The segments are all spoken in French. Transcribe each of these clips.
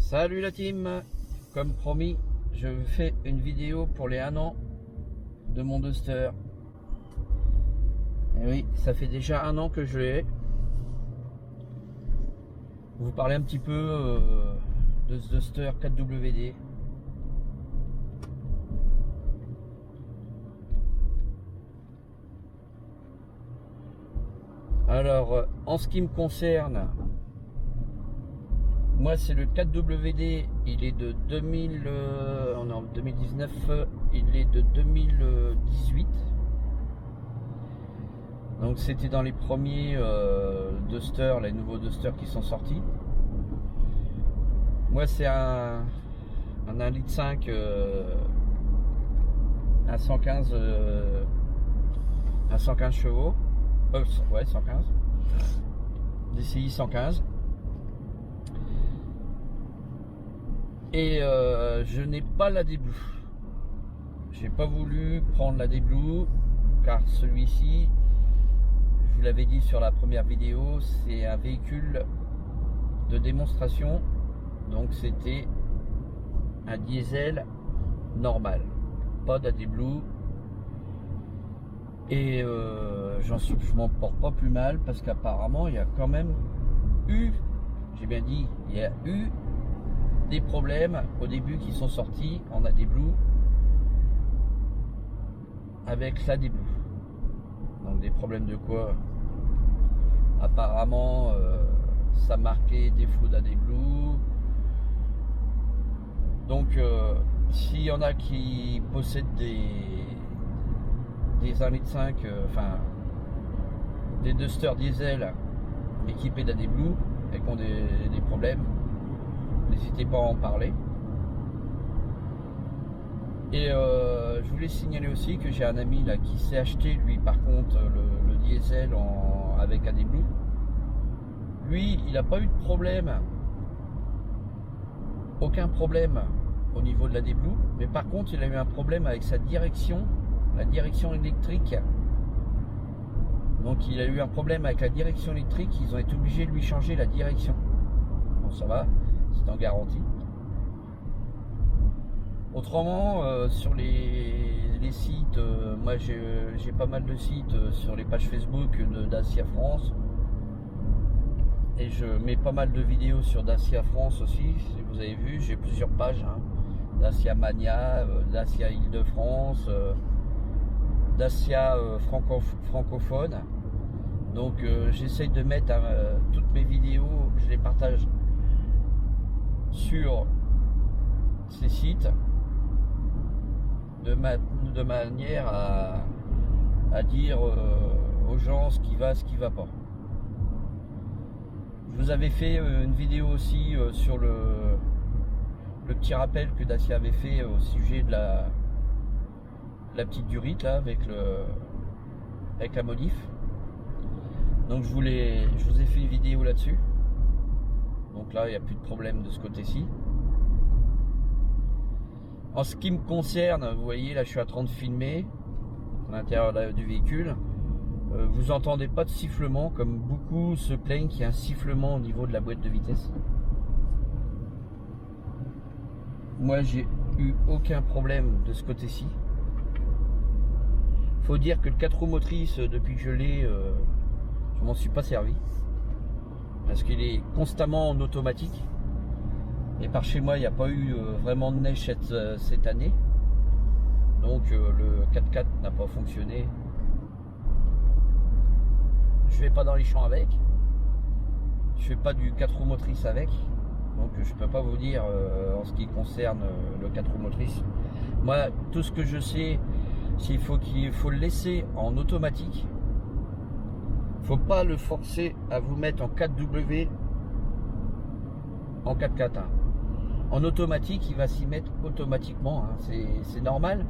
Salut la team, comme promis, je fais une vidéo pour les 1 an de mon Duster. Et oui, ça fait déjà 1 an que je l'ai. Vous parler un petit peu de ce Duster 4WD. Alors, en ce qui me concerne, moi c'est le 4WD, il est de 2000, on est en 2019, il est de 2018. Donc c'était dans les premiers Duster, les nouveaux Duster qui sont sortis. Moi c'est un 1,5 litre à 115 chevaux. Ouais, 115. DCI 115. Et je n'ai pas la D-Blue. J'ai pas voulu prendre la D-Blue car celui-ci, je vous l'avais dit sur la première vidéo, c'est un véhicule de démonstration. Donc c'était un diesel normal, pas de D-Blue. Et je m'en porte pas plus mal parce qu'apparemment il y a quand même eu, j'ai bien dit, il y a eu des problèmes au début qui sont sortis en AD-Blue avec l'AD-Blue. Donc des problèmes de quoi? Apparemment ça marquait défaut d'AD-Blue. Donc s'il y en a qui possèdent des 1,5 litre, enfin des Duster diesel équipés d'AD-Blue et qui ont des problèmes, n'hésitez pas à en parler. Et je voulais signaler aussi que j'ai un ami là qui s'est acheté lui par contre le diesel avec AD-Blue. Lui il n'a pas eu de problème, aucun problème au niveau de l'AD-Blue, mais par contre il a eu un problème avec sa direction, la direction électrique. Donc il a eu un problème avec la direction électrique, ils ont été obligés de lui changer la direction. Bon ça va, c'est en garantie. Autrement sur les sites, moi j'ai pas mal de sites sur les pages Facebook de Dacia France. Et je mets pas mal de vidéos sur Dacia France aussi, si vous avez vu, j'ai plusieurs pages, hein. Dacia Mania, Dacia Île-de-France, Dacia francophone. Donc j'essaye de mettre toutes mes vidéos, je les partage sur ces sites de manière à dire aux gens ce qui va pas. Je vous avais fait une vidéo aussi sur le petit rappel que Dacia avait fait au sujet de la petite durite là avec la modif. Donc je vous ai fait une vidéo là-dessus. Donc là il n'y a plus de problème de ce côté-ci. En ce qui me concerne, vous voyez là je suis en train de filmer à l'intérieur du véhicule. Vous entendez pas de sifflement comme beaucoup se plaignent qu'il y a un sifflement au niveau de la boîte de vitesse. Moi j'ai eu aucun problème de ce côté-ci. Faut dire que le 4 roues motrices, depuis que je l'ai, je m'en suis pas servi parce qu'il est constamment en automatique. Et par chez moi il n'y a pas eu vraiment de neige cette année, donc le 4x4 n'a pas fonctionné. Je vais pas dans les champs avec, je fais pas du 4 roues motrices avec, donc je peux pas vous dire en ce qui concerne le 4 roues motrices. Moi tout ce que je sais, c'est qu'il faut le laisser en automatique. Faut pas le forcer à vous mettre en 4W en 4x4. Hein. En automatique, il va s'y mettre automatiquement. Hein. C'est normal.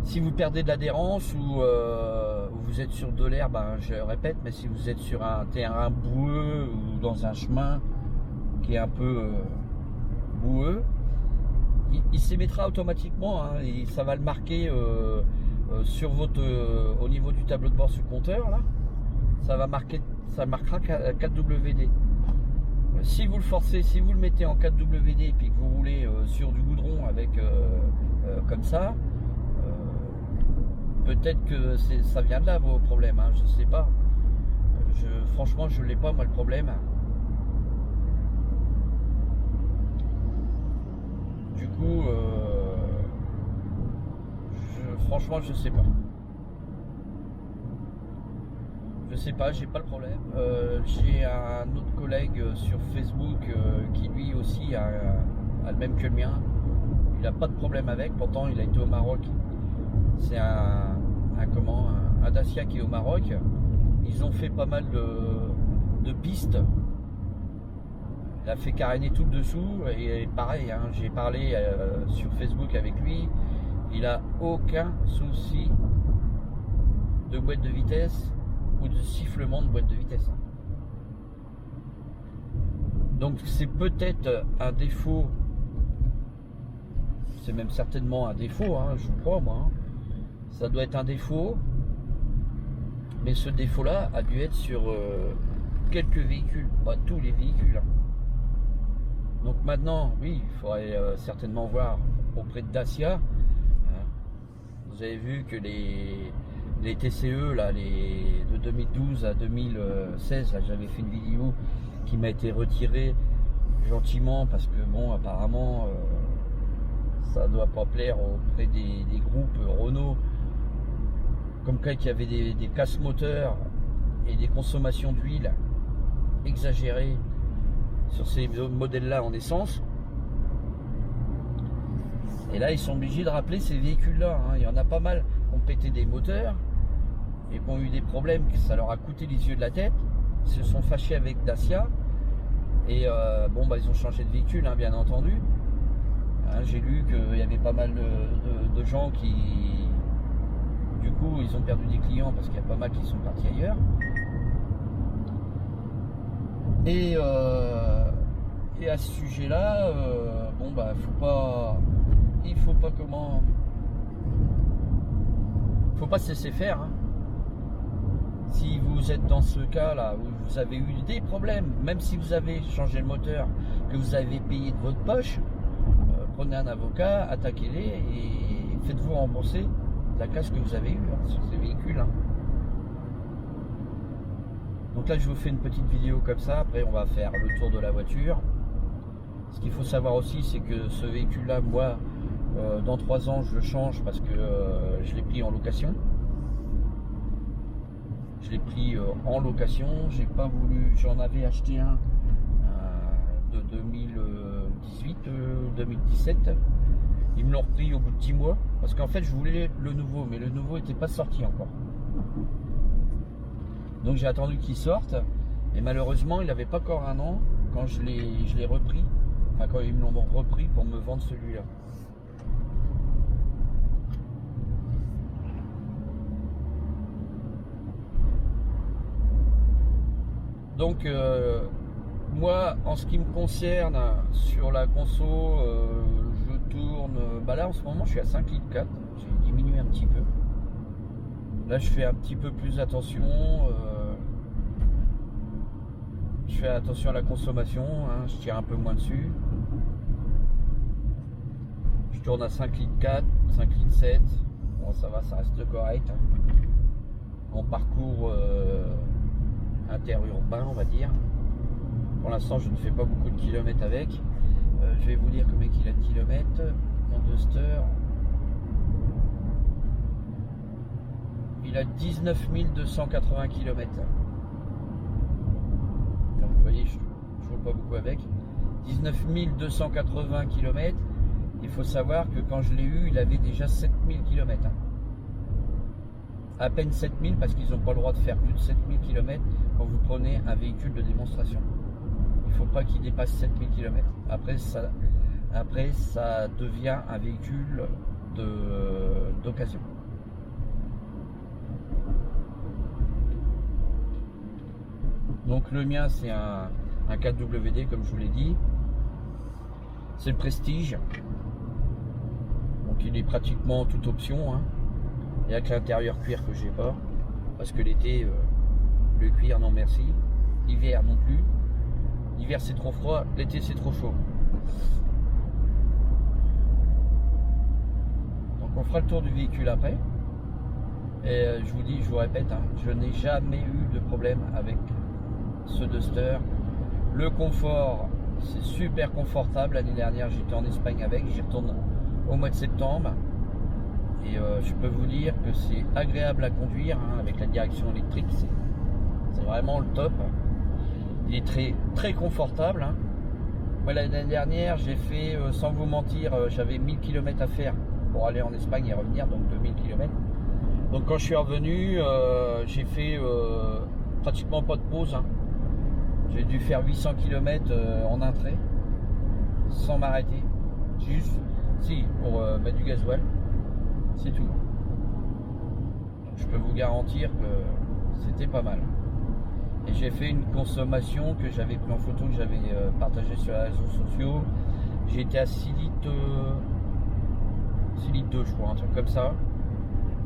Si vous perdez de l'adhérence ou vous êtes sur de l'air, ben, je répète, mais si vous êtes sur un terrain boueux ou dans un chemin qui est un peu boueux, il s'y mettra automatiquement. Hein, et ça va le marquer sur au niveau du tableau de bord sur le compteur là. Ça marquera 4WD. Si vous le forcez, si vous le mettez en 4WD et puis que vous roulez sur du goudron avec comme ça, peut-être que ça vient de là vos problèmes, hein, je sais pas. Franchement, je l'ai pas moi le problème. Du coup, franchement, je sais pas. Je sais pas, j'ai pas le problème. J'ai un autre collègue sur Facebook qui lui aussi a le même que le mien. Il n'a pas de problème avec, pourtant il a été au Maroc. C'est un Dacia qui est au Maroc. Ils ont fait pas mal de pistes. Il a fait caréner tout le dessous et pareil, hein, j'ai parlé sur Facebook avec lui. Il a aucun souci de boîte de vitesse ou de sifflement de boîte de vitesse. Donc c'est peut-être un défaut, c'est même certainement un défaut, hein, je crois moi. Ça doit être un défaut, mais ce défaut-là a dû être sur quelques véhicules, pas tous les véhicules. Hein. Donc maintenant, oui, il faudrait certainement voir auprès de Dacia. Hein. Vous avez vu que les TCE là, de 2012 à 2016, j'avais fait une vidéo qui m'a été retirée gentiment parce que bon, apparemment, ça doit pas plaire auprès des groupes Renault. Comme quoi qu'il y avait des casses moteurs et des consommations d'huile exagérées sur ces modèles-là en essence. Et là, ils sont obligés de rappeler ces véhicules-là. Hein. Il y en a pas mal qui ont pété des moteurs et qui ont eu des problèmes, que ça leur a coûté les yeux de la tête. Ils se sont fâchés avec Dacia. Et bon, bah, ils ont changé de véhicule, hein, bien entendu. Hein, j'ai lu qu'il y avait pas mal de gens qui... Du coup, ils ont perdu des clients parce qu'il y a pas mal qui sont partis ailleurs. Et à ce sujet-là, bon bah il faut pas se laisser faire. Hein. Si vous êtes dans ce cas-là où vous avez eu des problèmes, même si vous avez changé le moteur, que vous avez payé de votre poche, prenez un avocat, attaquez-les et faites-vous rembourser la casse que vous avez eue hein, sur ces véhicules. Hein. Donc là je vous fais une petite vidéo comme ça, après on va faire le tour de la voiture. Ce qu'il faut savoir aussi, c'est que ce véhicule là, moi dans 3 ans je le change parce que je l'ai pris en location. Je l'ai pris en location, j'ai pas voulu, j'en avais acheté un de 2018-2017. Ils me l'ont repris au bout de 10 mois parce qu'en fait je voulais le nouveau, mais le nouveau n'était pas sorti encore. Donc j'ai attendu qu'il sorte et malheureusement il n'avait pas encore 1 an quand je l'ai repris, enfin quand ils me l'ont repris pour me vendre celui-là. Donc moi en ce qui me concerne sur la conso, je tourne, bah là en ce moment je suis à 5,4 litres, j'ai diminué un petit peu. Là je fais un petit peu plus attention, je fais attention à la consommation, hein, je tire un peu moins dessus. Je tourne à 5,4 litres, 5,7 litres, bon ça va, ça reste correct. Hein. En parcours interurbain on va dire. Pour l'instant je ne fais pas beaucoup de kilomètres avec. Je vais vous dire combien il a de kilomètres. Mon Duster, il a 19 280 km. Donc vous voyez, je ne roule pas beaucoup avec. 19 280 km. Il faut savoir que quand je l'ai eu, il avait déjà 7000 km. Hein. À peine 7000 parce qu'ils n'ont pas le droit de faire plus de 7000 km quand vous prenez un véhicule de démonstration. Il ne faut pas qu'il dépasse 7000 km. Après ça devient un véhicule d'occasion. Donc le mien c'est un 4WD comme je vous l'ai dit. C'est le Prestige. Donc il est pratiquement toute option. Hein. Il n'y a que l'intérieur cuir que j'ai pas. Parce que l'été, le cuir non merci. L'hiver non plus. L'hiver c'est trop froid, l'été c'est trop chaud. Donc on fera le tour du véhicule après. Et je vous dis, je vous répète, hein, je n'ai jamais eu de problème avec ce Duster. Le confort, c'est super confortable. L'année dernière, j'étais en Espagne avec, j'y retourne au mois de septembre. Et je peux vous dire que c'est agréable à conduire, hein, avec la direction électrique. C'est vraiment le top. Il est très, très confortable. Hein. Moi, l'année dernière, j'ai fait, sans vous mentir, j'avais 1000 km à faire pour aller en Espagne et revenir, donc 2000 km. Donc quand je suis revenu, j'ai fait pratiquement pas de pause. Hein. J'ai dû faire 800 km en un trait, sans m'arrêter. Juste, si, pour mettre du gasoil. C'est tout. Donc, je peux vous garantir que c'était pas mal. Et j'ai fait une consommation que j'avais pris en photo, que j'avais partagé sur les réseaux sociaux. J'étais à 6 litres 2, je crois, un truc comme ça.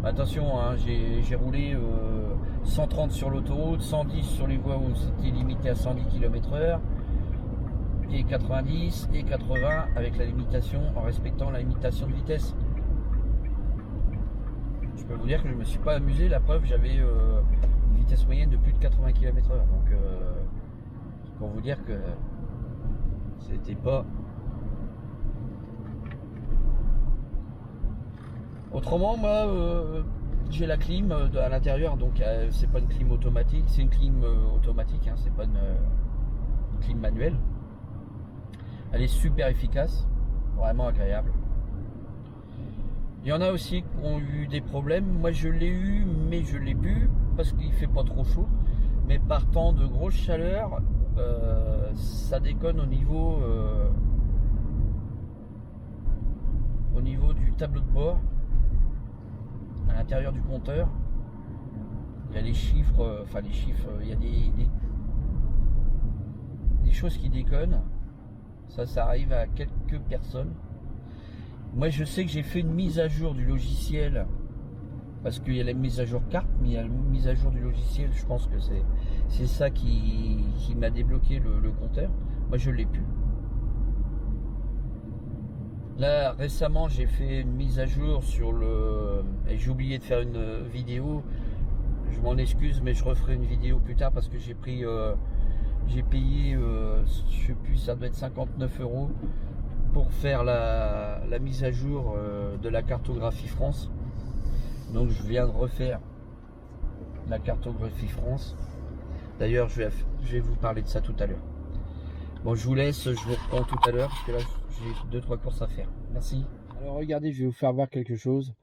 Attention, hein, j'ai roulé 130 sur l'autoroute, 110 sur les voies où c'était limité à 110 km/h, et 90 et 80 avec la limitation, en respectant la limitation de vitesse. Je peux vous dire que je me suis pas amusé, la preuve, j'avais une vitesse moyenne de plus de 80 km/h. Donc pour vous dire que c'était pas... Autrement, moi, j'ai la clim à l'intérieur, donc c'est pas une clim automatique, c'est une clim automatique, hein, c'est pas une clim manuelle. Elle est super efficace, vraiment agréable. Il y en a aussi qui ont eu des problèmes. Moi, je l'ai eu, mais je l'ai bu parce qu'il fait pas trop chaud. Mais par temps de grosse chaleur, ça déconne au niveau du tableau de bord. À l'intérieur du compteur, il y a les chiffres, il y a des choses qui déconnent. Ça arrive à quelques personnes. Moi, je sais que j'ai fait une mise à jour du logiciel parce qu'il y a la mise à jour carte, mais il y a la mise à jour du logiciel. Je pense que c'est ça qui m'a débloqué le compteur. Moi, je l'ai plus. Là, récemment, j'ai fait une mise à jour sur et j'ai oublié de faire une vidéo. Je m'en excuse, mais je referai une vidéo plus tard parce que j'ai payé, je sais plus, ça doit être 59 € pour faire la mise à jour de la cartographie France. Donc, je viens de refaire la cartographie France. D'ailleurs, je vais vous parler de ça tout à l'heure. Bon, je vous laisse, je vous reprends tout à l'heure parce que là, j'ai 2-3 courses à faire. Merci. Alors, regardez, je vais vous faire voir quelque chose.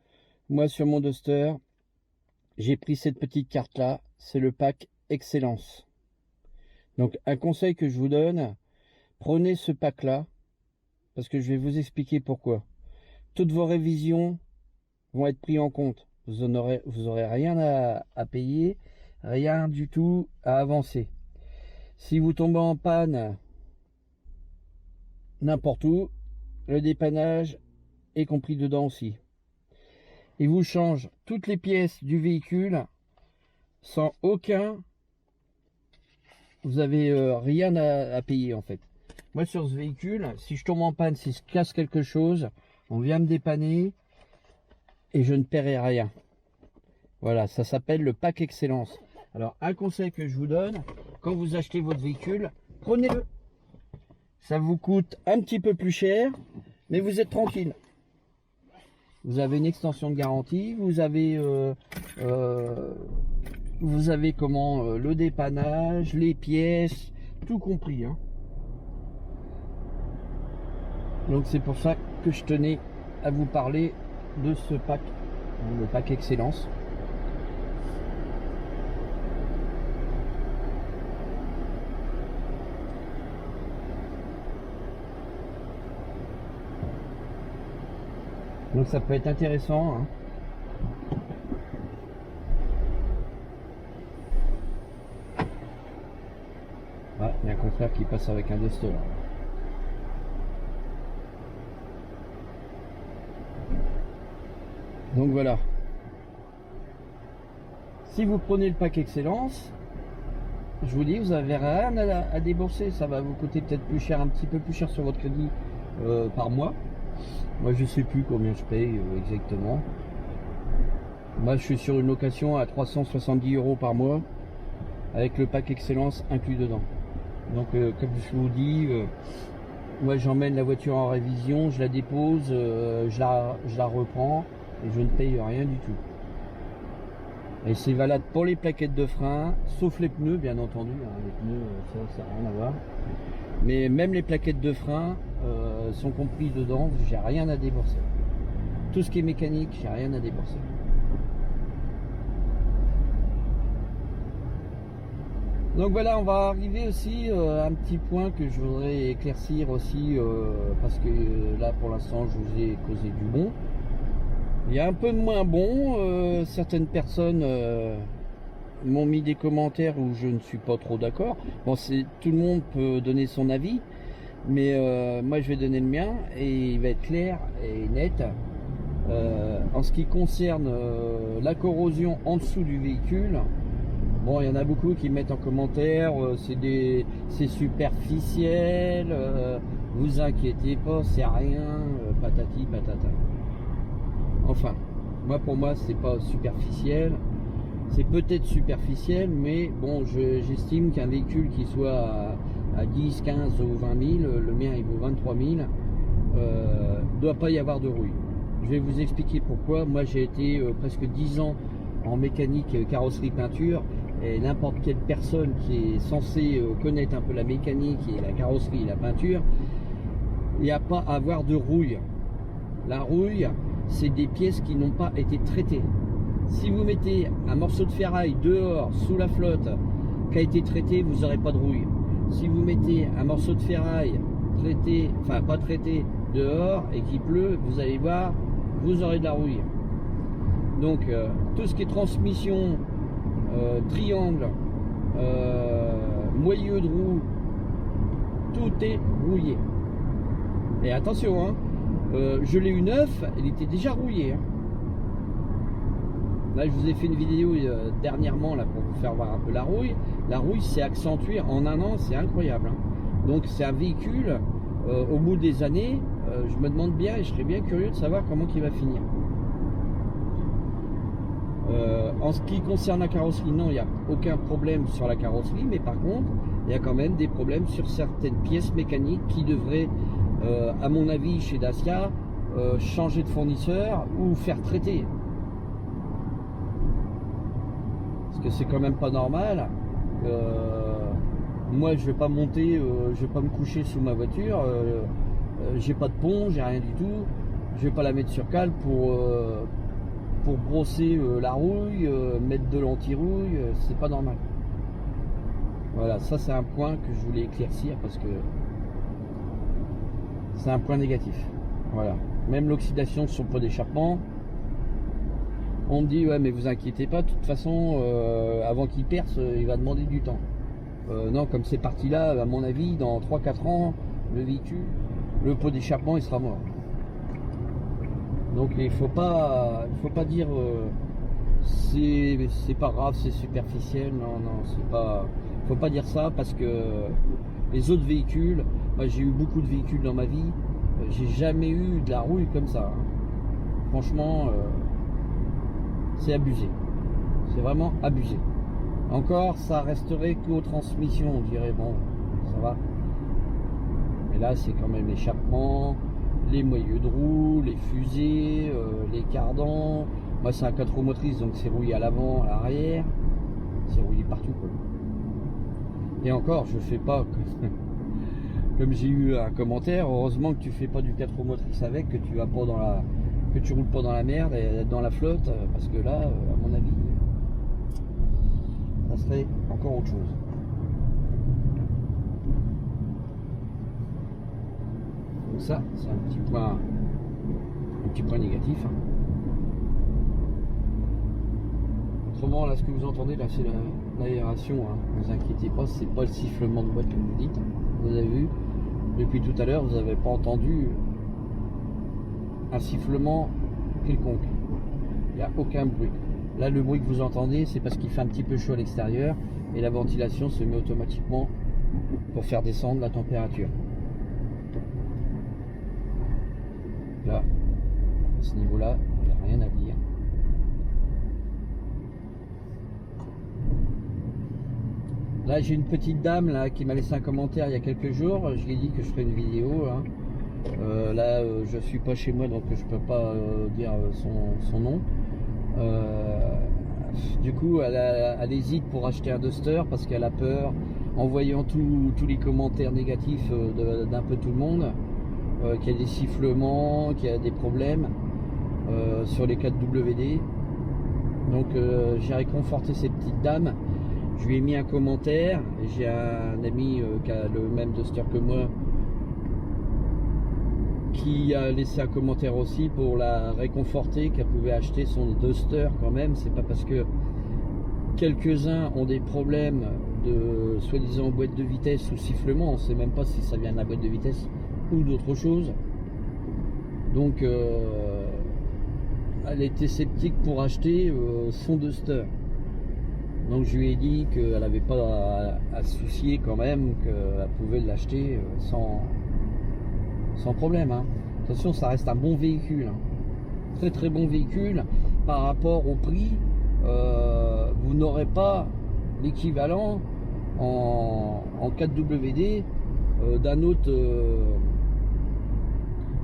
Moi, sur mon Duster, j'ai pris cette petite carte-là. C'est le pack Excellence. Donc, un conseil que je vous donne, prenez ce pack-là parce que je vais vous expliquer pourquoi. Toutes vos révisions vont être prises en compte. Vous aurez rien à payer, rien du tout à avancer. Si vous tombez en panne n'importe où, le dépannage est compris dedans aussi. Il vous change toutes les pièces du véhicule sans aucun... Vous avez rien à payer en fait. Moi sur ce véhicule, si je tombe en panne, si se casse quelque chose, on vient me dépanner et je ne paierai rien. Voilà, ça s'appelle le pack Excellence. Alors un conseil que je vous donne, quand vous achetez votre véhicule, prenez-le. Ça vous coûte un petit peu plus cher, mais vous êtes tranquille. Vous avez une extension de garantie, vous avez le dépannage, les pièces, tout compris. Hein. Donc c'est pour ça que je tenais à vous parler de ce pack, le pack Excellence. Donc ça peut être intéressant. Hein. Ah, il y a un confrère qui passe avec un Duster. Donc voilà. Si vous prenez le pack Excellence, je vous dis, vous n'avez rien à débourser. Ça va vous coûter peut-être plus cher, un petit peu plus cher sur votre crédit par mois. Moi, je sais plus combien je paye exactement. Moi, je suis sur une location à 370 € par mois, avec le pack Excellence inclus dedans. Donc, comme je vous dis, moi, j'emmène la voiture en révision, je la dépose, je la reprends et je ne paye rien du tout. Et c'est valable pour les plaquettes de frein, sauf les pneus, bien entendu. Hein, les pneus, ça n'a rien à voir. Mais même les plaquettes de frein sont compris dedans, j'ai rien à débourser. Tout ce qui est mécanique, j'ai rien à débourser. Donc voilà, on va arriver aussi à un petit point que je voudrais éclaircir aussi, parce que là pour l'instant je vous ai causé du bon. Il y a un peu de moins bon, certaines personnes m'ont mis des commentaires où je ne suis pas trop d'accord. Bon, tout le monde peut donner son avis, mais moi je vais donner le mien et il va être clair et net. En ce qui concerne la corrosion en dessous du véhicule, bon, il y en a beaucoup qui mettent en commentaire, c'est superficiel, vous inquiétez pas, c'est rien, patati patata. Enfin, pour moi, c'est pas superficiel. C'est peut-être superficiel, mais bon, j'estime qu'un véhicule qui soit à 10, 15 ou 20 000, le mien il vaut 23 000, doit pas y avoir de rouille. Je vais vous expliquer pourquoi. Moi, j'ai été presque 10 ans en mécanique, carrosserie, peinture, et n'importe quelle personne qui est censée connaître un peu la mécanique et la carrosserie et la peinture, il n'y a pas à avoir de rouille. La rouille, c'est des pièces qui n'ont pas été traitées. Si vous mettez un morceau de ferraille dehors, sous la flotte, qui a été traité, vous n'aurez pas de rouille. Si vous mettez un morceau de ferraille traité, enfin pas traité, dehors et qu'il pleut, vous allez voir, vous aurez de la rouille. Donc tout ce qui est transmission, triangle, moyeu de roue, tout est rouillé. Et attention, hein, je l'ai eu neuf, il était déjà rouillé. Hein. Là, je vous ai fait une vidéo dernièrement là, pour vous faire voir un peu la rouille. La rouille s'est accentuée en un an, c'est incroyable. Hein. Donc c'est un véhicule, au bout des années, je me demande bien et je serais bien curieux de savoir comment il va finir. En ce qui concerne la carrosserie, non, il n'y a aucun problème sur la carrosserie, mais par contre, il y a quand même des problèmes sur certaines pièces mécaniques qui devraient, à mon avis, chez Dacia, changer de fournisseur ou faire traiter. Parce que c'est quand même pas normal. Moi, je vais pas monter, je vais pas me coucher sous ma voiture. J'ai pas de pont, j'ai rien du tout. Je vais pas la mettre sur cale pour brosser la rouille, mettre de l'anti-rouille, c'est pas normal. Voilà, ça c'est un point que je voulais éclaircir parce que c'est un point négatif. Voilà, même l'oxydation sur le pot d'échappement, on me dit ouais mais vous inquiétez pas, de toute façon avant qu'il perce, il va demander du temps. Non, comme c'est parti là, à mon avis, dans 3-4 ans, le véhicule, le pot d'échappement il sera mort. Donc il faut pas dire c'est pas grave, c'est superficiel. Non, c'est pas. Faut pas dire ça parce que les autres véhicules, moi j'ai eu beaucoup de véhicules dans ma vie, j'ai jamais eu de la rouille comme ça. Hein. Franchement, c'est abusé. C'est vraiment abusé. Encore, ça resterait qu'aux transmissions, on dirait bon, ça va. Mais là, c'est quand même l'échappement, les moyeux de roue, les fusées, les cardans. Moi c'est un 4 roues motrices, donc c'est rouillé à l'avant, à l'arrière, c'est rouillé partout quoi. Et encore, je fais pas comme j'ai eu un commentaire, heureusement que tu fais pas du 4 roues motrices avec, que tu vas pas dans la, que tu roules pas dans la merde et dans la flotte, parce que là, à mon avis, ça serait encore autre chose. Donc ça, c'est un petit point négatif. Hein. Autrement, là, ce que vous entendez, là, c'est l'aération. Hein. Ne vous inquiétez pas, c'est pas le sifflement de boîte que vous dites. Vous avez vu, depuis tout à l'heure, vous n'avez pas entendu un sifflement quelconque. Il n'y a aucun bruit. Là, le bruit que vous entendez, c'est parce qu'il fait un petit peu chaud à l'extérieur. et la ventilation se met automatiquement pour faire descendre la température. Là, à ce niveau-là, il n'y a rien à dire. Là, j'ai une petite dame là qui m'a laissé un commentaire il y a quelques jours. Je lui ai dit que je ferais une vidéo. Hein. Je suis pas chez moi, donc je peux pas dire son nom. Du coup, elle hésite pour acheter un Duster parce qu'elle a peur, en voyant tous les commentaires négatifs d'un peu tout le monde, qu'il y a des sifflements, qu'il y a des problèmes sur les 4WD. Donc j'ai réconforté cette petite dame. Je lui ai mis un commentaire. J'ai un ami qui a le même Duster que moi, qui a laissé un commentaire aussi pour la réconforter, qu'elle pouvait acheter son Duster quand même. C'est pas parce que quelques-uns ont des problèmes de soi-disant boîte de vitesse ou sifflement, on ne sait même pas si ça vient de la boîte de vitesse ou d'autre chose. Donc elle était sceptique pour acheter son Duster. Donc je lui ai dit qu'elle n'avait pas à se soucier quand même, qu'elle pouvait l'acheter sans problème. Hein. Attention, ça reste un bon véhicule. Hein. Très très bon véhicule. Par rapport au prix, vous n'aurez pas l'équivalent en 4WD d'un autre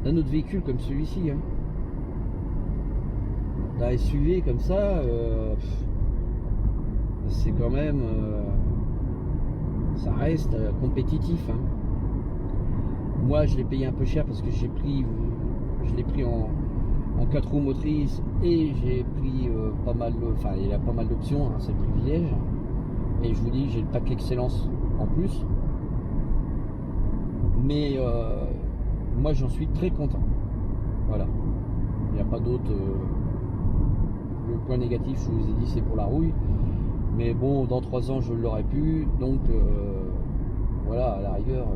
véhicule comme celui-ci. Hein. D'un SUV comme ça, c'est quand même, ça reste compétitif. Hein. Moi, je l'ai payé un peu cher parce que je l'ai pris en 4 roues motrices et j'ai pris pas mal, enfin il y a pas mal d'options, hein, c'est le privilège. Et je vous dis, j'ai le pack excellence en plus. Mais moi, j'en suis très content. Voilà. Il n'y a pas d'autre. Le point négatif, je vous ai dit, c'est pour la rouille. Mais bon, dans 3 ans, je l'aurais pu. Donc, voilà, à la rigueur,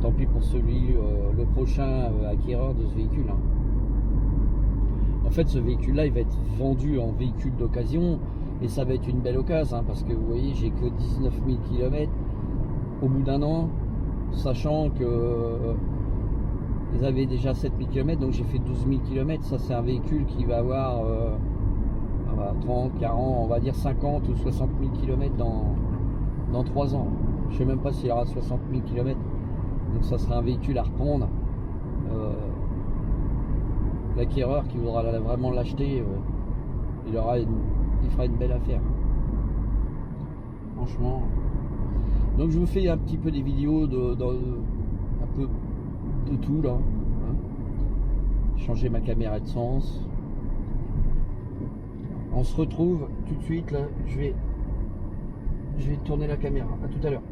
tant pis pour le prochain acquéreur de ce véhicule. Hein. En fait, ce véhicule-là, il va être vendu en véhicule d'occasion. Et ça va être une belle occasion. Hein, parce que vous voyez, j'ai que 19 000 km au bout d'un an. Sachant que ils avaient déjà 7 000 km. Donc, j'ai fait 12 000 km. Ça, c'est un véhicule qui va avoir 30, 40, on va dire 50 ou 60 000 km dans 3 ans. Je ne sais même pas s'il y aura 60 000 km. Donc ça sera un véhicule à reprendre. L'acquéreur qui voudra vraiment l'acheter, il fera une belle affaire. Franchement. Donc je vous fais un petit peu des vidéos un peu de tout là. Hein. Changer ma caméra de sens. On se retrouve tout de suite là. Je vais tourner la caméra. À tout à l'heure.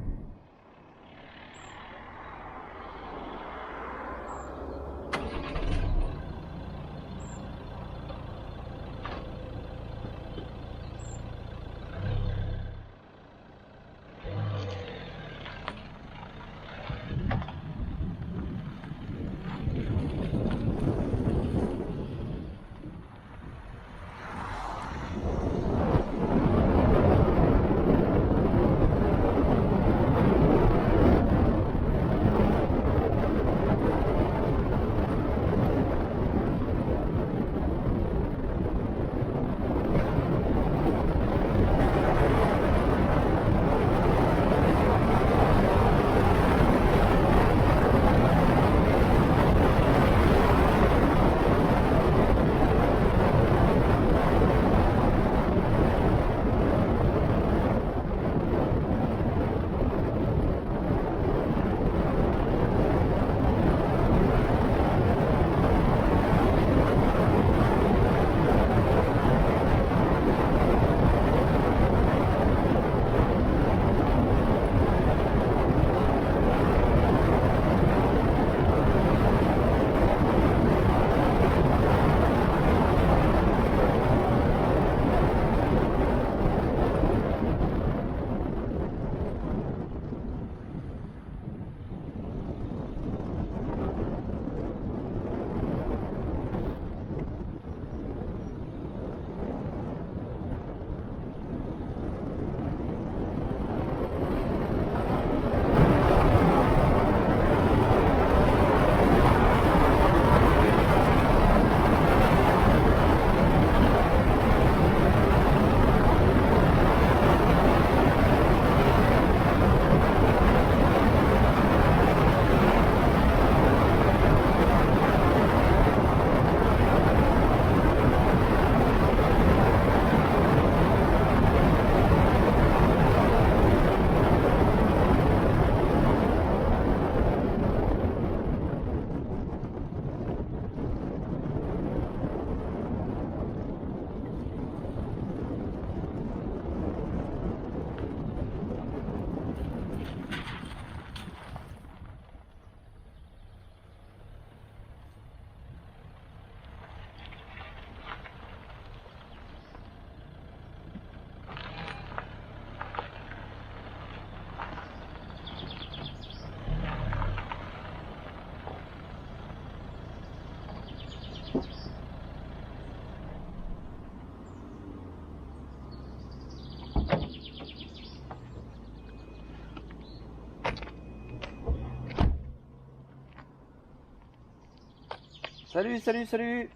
Salut, salut, salut.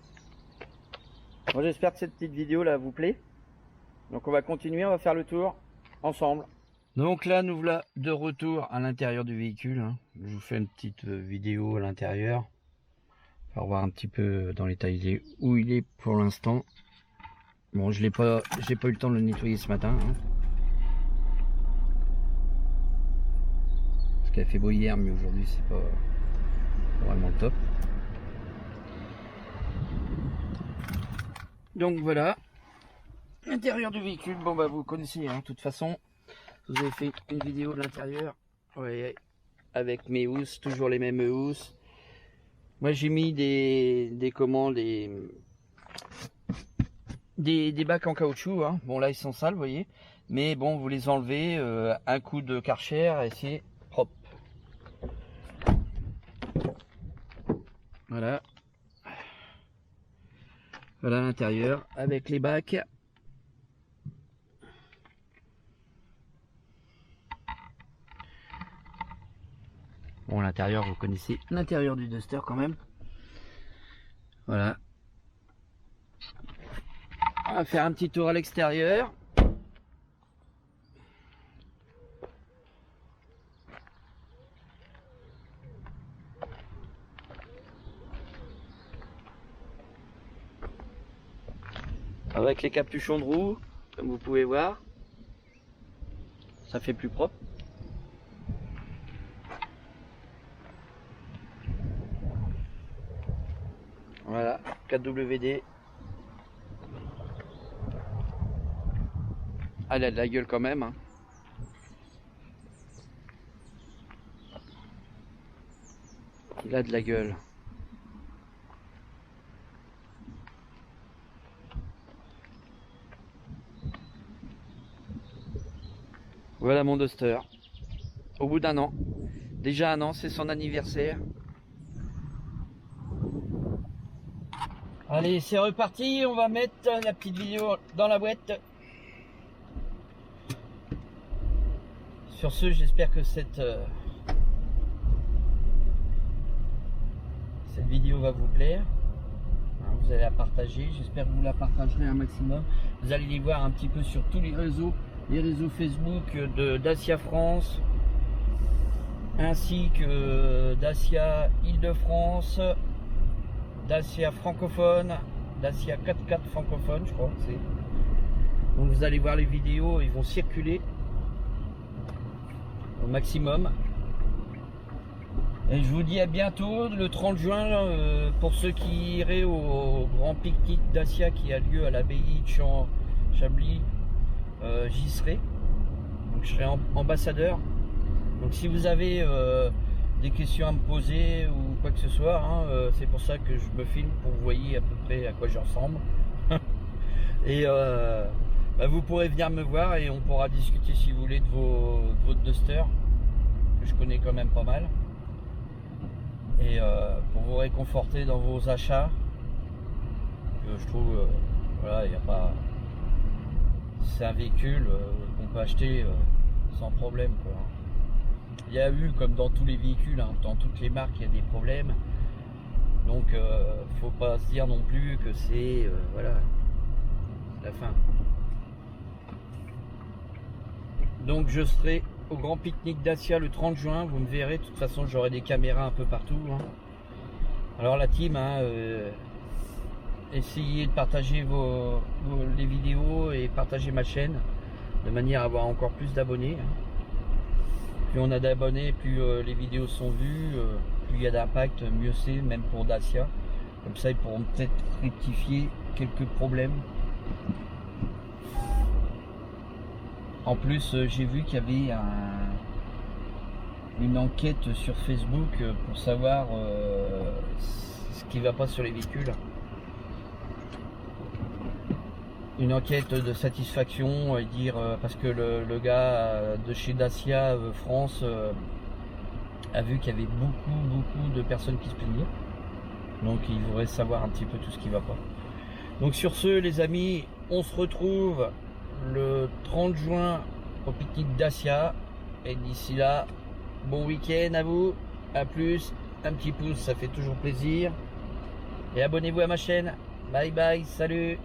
Bon, j'espère que cette petite vidéo là vous plaît. Donc on va continuer, on va faire le tour ensemble. Donc là nous voilà de retour à l'intérieur du véhicule, hein. Je vous fais une petite vidéo à l'intérieur pour voir un petit peu dans les détails où il est pour l'instant. Bon, j'ai pas eu le temps de le nettoyer ce matin, hein. Parce qu'il a fait beau hier, mais aujourd'hui c'est pas vraiment top. Donc voilà, l'intérieur du véhicule. Bon bah vous connaissez, hein, de toute façon. Vous avez fait une vidéo de l'intérieur, ouais, avec mes housses, toujours les mêmes housses. Moi j'ai mis des bacs en caoutchouc, hein. Bon là ils sont sales, vous voyez, mais bon vous les enlevez, un coup de Karcher et c'est propre. Voilà. Voilà l'intérieur avec les bacs. Bon, l'intérieur, vous connaissez l'intérieur du Duster quand même. Voilà. On va faire un petit tour à l'extérieur. Avec les capuchons de roue, comme vous pouvez voir. Ça fait plus propre. Voilà, 4WD. Ah, elle a de la gueule quand même, hein. Il a de la gueule. Voilà mon Duster. Au bout d'un an. Déjà un an, c'est son anniversaire. Allez, c'est reparti, on va mettre la petite vidéo dans la boîte. Sur ce, j'espère que cette vidéo va vous plaire. Vous allez la partager, j'espère que vous la partagerez un maximum. Vous allez les voir un petit peu sur tous les réseaux Facebook de Dacia France, ainsi que Dacia Île-de-France, Dacia francophone, Dacia 4x4 francophone, je crois que c'est. Donc vous allez voir les vidéos, ils vont circuler au maximum. Et je vous dis à bientôt, le 30 juin, pour ceux qui iraient au grand pique-nique Dacia qui a lieu à l'abbaye de Chablis, j'y serai. Donc je serai ambassadeur. Donc si vous avez des questions à me poser ou quoi que ce soit, hein, c'est pour ça que je me filme, pour que vous voyez à peu près à quoi je ressemble. Et bah, vous pourrez venir me voir et on pourra discuter si vous voulez de votre Duster, que je connais quand même pas mal. Et pour vous réconforter dans vos achats, je trouve, voilà, il n'y a pas, c'est un véhicule qu'on peut acheter sans problème, quoi. Il y a eu, comme dans tous les véhicules, hein, dans toutes les marques, il y a des problèmes. Donc faut pas se dire non plus que c'est voilà, la fin. Donc je serai au grand pique-nique Dacia le 30 juin, vous me verrez. De toute façon j'aurai des caméras un peu partout, hein. Alors la team, hein, essayez de partager les vidéos et partager ma chaîne de manière à avoir encore plus d'abonnés, hein. Plus on a d'abonnés, plus les vidéos sont vues, plus il y a d'impact, mieux c'est, même pour Dacia. Comme ça ils pourront peut-être rectifier quelques problèmes. En plus, j'ai vu qu'il y avait une enquête sur Facebook pour savoir ce qui ne va pas sur les véhicules. Une enquête de satisfaction, et dire parce que le gars de chez Dacia France a vu qu'il y avait beaucoup de personnes qui se plaignaient. Donc il voudrait savoir un petit peu tout ce qui ne va pas. Donc sur ce, les amis, on se retrouve le 30 juin au pique-nique Dacia. Et d'ici là, bon week-end à vous, à plus, un petit pouce, ça fait toujours plaisir. et abonnez-vous à ma chaîne. Bye bye, salut.